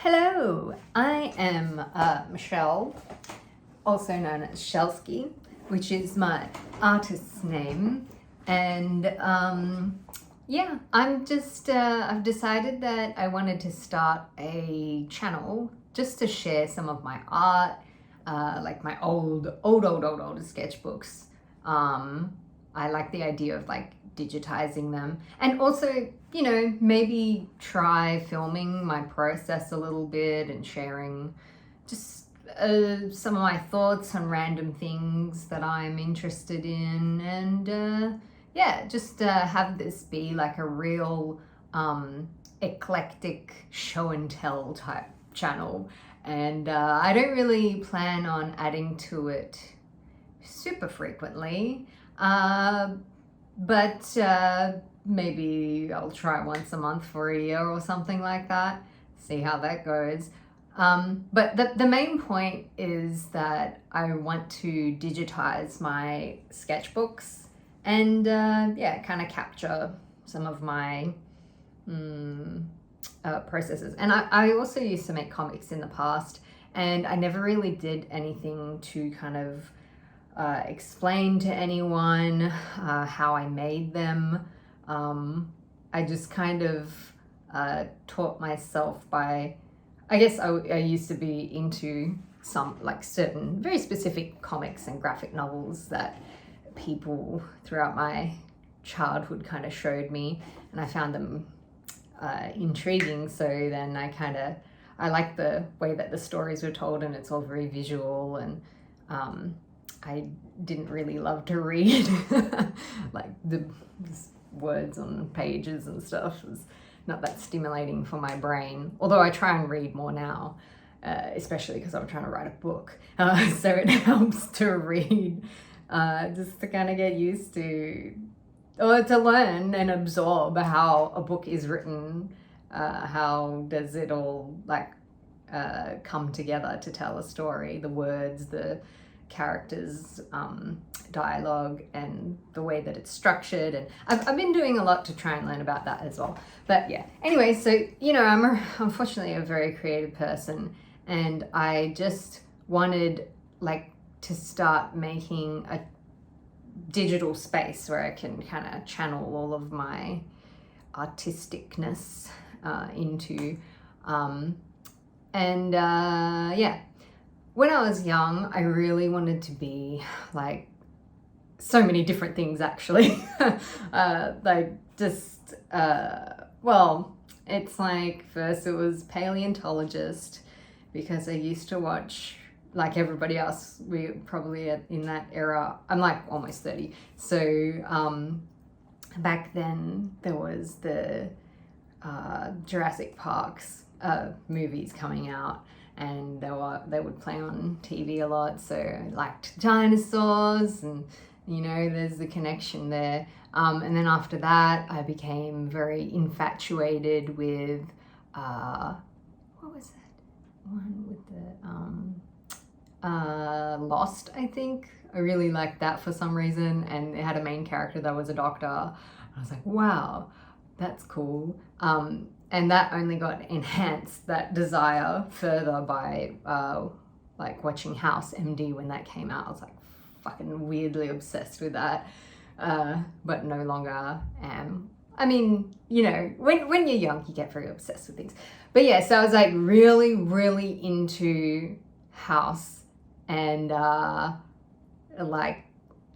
Hello, I am Michelle, also known as Shellzki, which is my artist's name. And I've decided that I wanted to start a channel just to share some of my art, like my old sketchbooks. I like the idea of like digitizing them, and also, maybe try filming my process a little bit and sharing just some of my thoughts on random things that I'm interested in, and have this be like a real eclectic show and tell type channel. And I don't really plan on adding to it super frequently, but maybe I'll try once a month for a year or something like that, see how that goes. But the main point is that I want to digitize my sketchbooks and kind of capture some of my processes. And I also used to make comics in the past, and I never really did anything to kind of explain to anyone how I made them. I just kind of taught myself by, I guess I used to be into some like certain very specific comics and graphic novels that people throughout my childhood kind of showed me, and I found them intriguing. So then I like the way that the stories were told, and it's all very visual, and I didn't really love to read like the words on pages and stuff. It was not that stimulating for my brain, although I try and read more now, especially because I'm trying to write a book, so it helps to read, just to kind of get used to, or to learn and absorb how a book is written. How does it all like come together to tell a story, the words, the characters, dialogue, and the way that it's structured. And I've been doing a lot to try and learn about that as well. But yeah, anyway, so I'm unfortunately a very creative person, and I just wanted like to start making a digital space where I can kind of channel all of my artisticness into when I was young, I really wanted to be like so many different things, actually. It's like, first it was paleontologist, because I used to watch, like everybody else, we probably in that era, I'm like almost 30. So back then there was the Jurassic Park's movies coming out, and they would play on TV a lot, so I liked dinosaurs, and there's the connection there. And then after that, I became very infatuated with what was that one with the Lost, I think. I really liked that for some reason, and it had a main character that was a doctor. I was like, wow, that's cool. And that only got enhanced, that desire, further by like watching House MD when that came out. I was like fucking weirdly obsessed with that, but no longer am. I mean, when you're young, you get very obsessed with things. But yeah, so I was like really, really into House, and like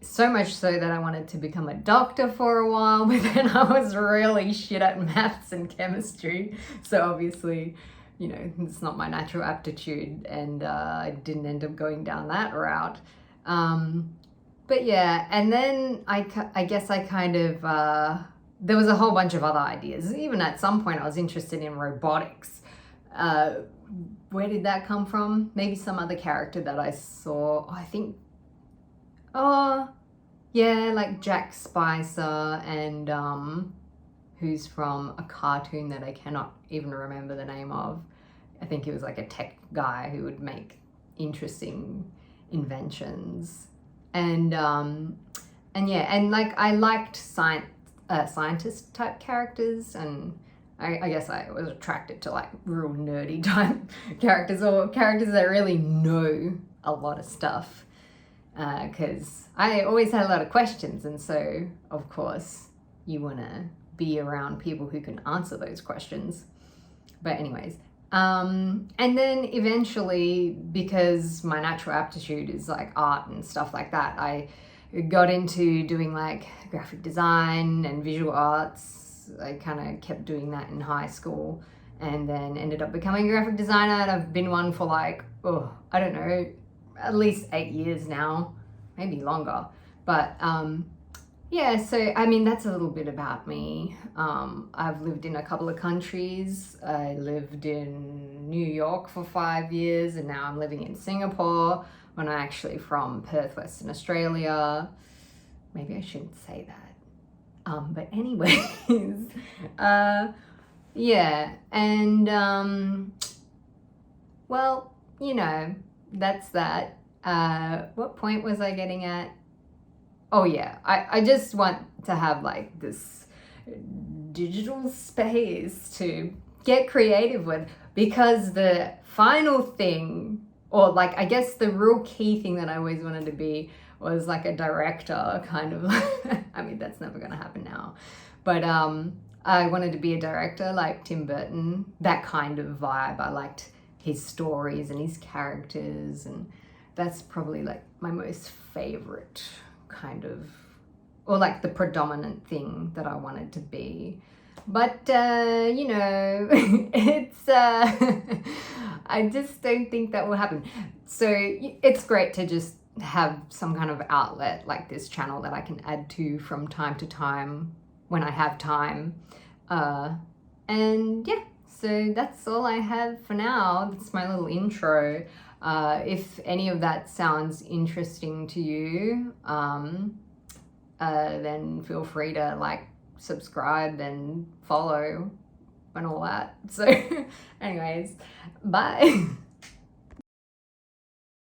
so much so that I wanted to become a doctor for a while, but then I was really shit at maths and chemistry. So obviously, it's not my natural aptitude, and I didn't end up going down that route. But yeah, and then I guess I kind of, there was a whole bunch of other ideas. Even at some point I was interested in robotics. Where did that come from? Maybe some other character that I saw. Like Jack Spicer, and who's from a cartoon that I cannot even remember the name of. I think he was like a tech guy who would make interesting inventions. And like I liked scientist type characters, and I guess I was attracted to like real nerdy type characters, or characters that really know a lot of stuff, because I always had a lot of questions, and so of course you want to be around people who can answer those questions. But anyways, and then eventually, because my natural aptitude is like art and stuff like that, I got into doing like graphic design and visual arts. I kind of kept doing that in high school, and then ended up becoming a graphic designer, and I've been one for like, I don't know, at least 8 years now, maybe longer. But yeah, so I mean, that's a little bit about me. I've lived in a couple of countries. I lived in New York for 5 years, and now I'm living in Singapore, when I'm actually from Perth, Western Australia. Maybe I shouldn't say that. But anyways, yeah, and well, you know, that's that. What point was I getting at? Oh yeah, I just want to have like this digital space to get creative with, because the final thing, or like I guess the real key thing that I always wanted to be, was like a director, kind of. I mean, that's never gonna happen now, but I wanted to be a director like Tim Burton, that kind of vibe. I liked his stories and his characters, and that's probably like my most favorite kind of, or like the predominant thing that I wanted to be. But you know, it's I just don't think that will happen. So it's great to just have some kind of outlet like this channel that I can add to from time to time when I have time. And yeah, so that's all I have for now. That's my little intro. If any of that sounds interesting to you, then feel free to like, subscribe and follow and all that. So anyways, bye.